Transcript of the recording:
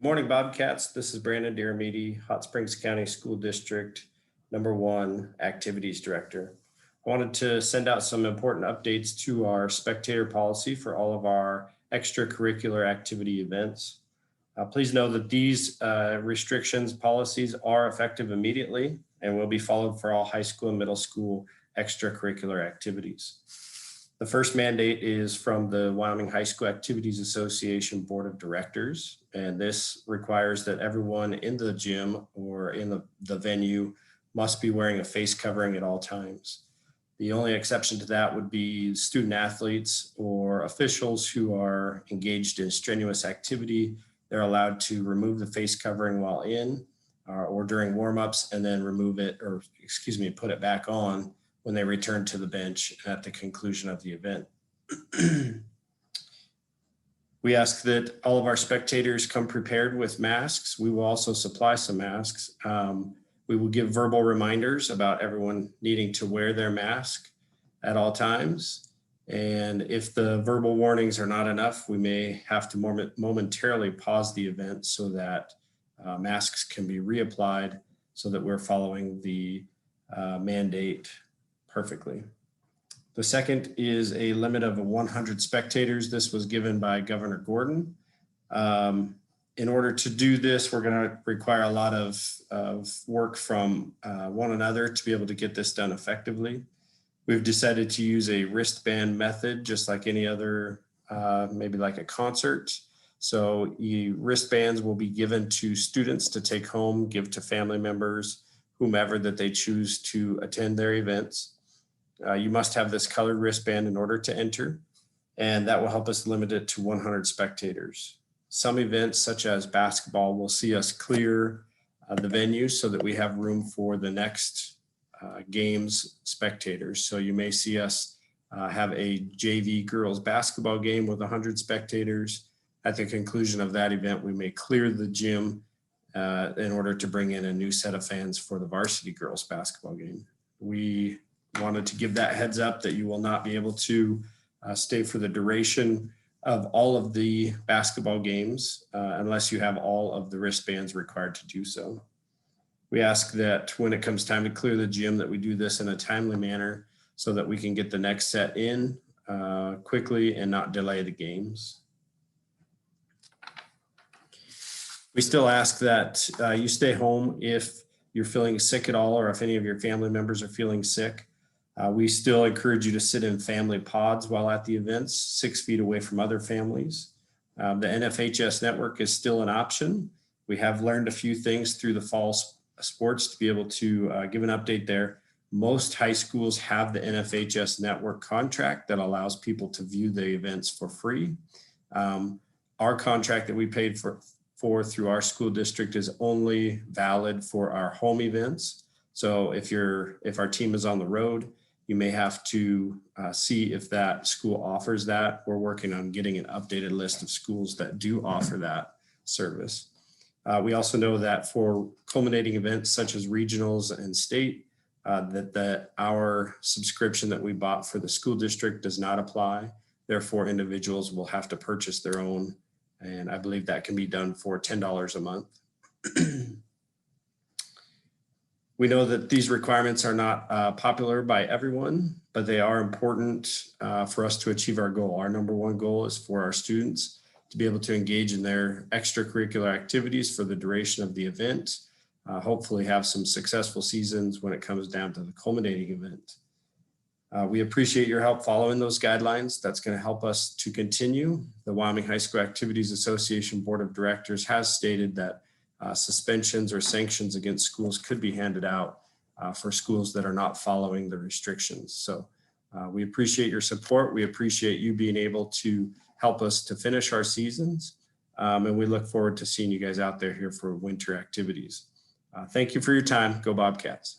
Good morning, Bobcats. This is Brandon Diramiti, Hot Springs County School District #1 Activities Director. I wanted to send out some important updates to our Spectator policy for all of our extracurricular activity events. Please know that these restrictions policies are effective immediately and will be followed for all high school and middle school extracurricular activities. The first mandate is from the Wyoming High School Activities Association Board of Directors, and this requires that everyone in the gym or in the venue must be wearing a face covering at all times. The only exception to that would be student athletes or officials who are engaged in strenuous activity. They're allowed to remove the face covering while in or during warm-ups and then remove it, or put it back on when they return to the bench at the conclusion of the event. We ask that all of our spectators come prepared with masks. We will also supply some masks. We will give verbal reminders about everyone needing to wear their mask at all times. And if the verbal warnings are not enough, we may have to momentarily pause the event so that masks can be reapplied so that we're following the mandate perfectly. The second is a limit of 100 spectators. This was given by Governor Gordon. In order to do this, we're going to require a lot of work from one another to be able to get this done effectively. We've decided to use a wristband method, just like any other, maybe like a concert. So wristbands will be given to students to take home, give to family members, whomever that they choose to attend their events. You must have this colored wristband in order to enter, and that will help us limit it to 100 spectators. Some events, such as basketball, will see us clear the venue so that we have room for the next game's spectators. So you may see us have a JV girls basketball game with 100 spectators. At the conclusion of that event, we may clear the gym in order to bring in a new set of fans for the varsity girls basketball game. We wanted to give that heads up that you will not be able to stay for the duration of all of the basketball games unless you have all of the wristbands required to do so. We ask that when it comes time to clear the gym that we do this in a timely manner so that we can get the next set in quickly and not delay the games. We still ask that you stay home if you're feeling sick at all or if any of your family members are feeling sick. We still encourage you to sit in family pods while at the events, 6 feet away from other families. The NFHS network is still an option. We have learned a few things through the fall sports to be able to give an update there. Most high schools have the NFHS network contract that allows people to view the events for free. Our contract that we paid for through our school district is only valid for our home events. So if our team is on the road, you may have to see if that school offers that. We're working on getting an updated list of schools that do offer that service. We also know that for culminating events such as regionals and state, that our subscription that we bought for the school district does not apply. Therefore, individuals will have to purchase their own, and I believe that can be done for $10 a month. We know that these requirements are not popular by everyone, but they are important for us to achieve our goal. Our #1 goal is for our students to be able to engage in their extracurricular activities for the duration of the event, hopefully have some successful seasons when it comes down to the culminating event. We appreciate your help following those guidelines. That's going to help us to continue. The Wyoming High School Activities Association Board of Directors has stated that suspensions or sanctions against schools could be handed out for schools that are not following the restrictions. So we appreciate your support. We appreciate you being able to help us to finish our seasons. And we look forward to seeing you guys out there here for winter activities. Thank you for your time. Go Bobcats.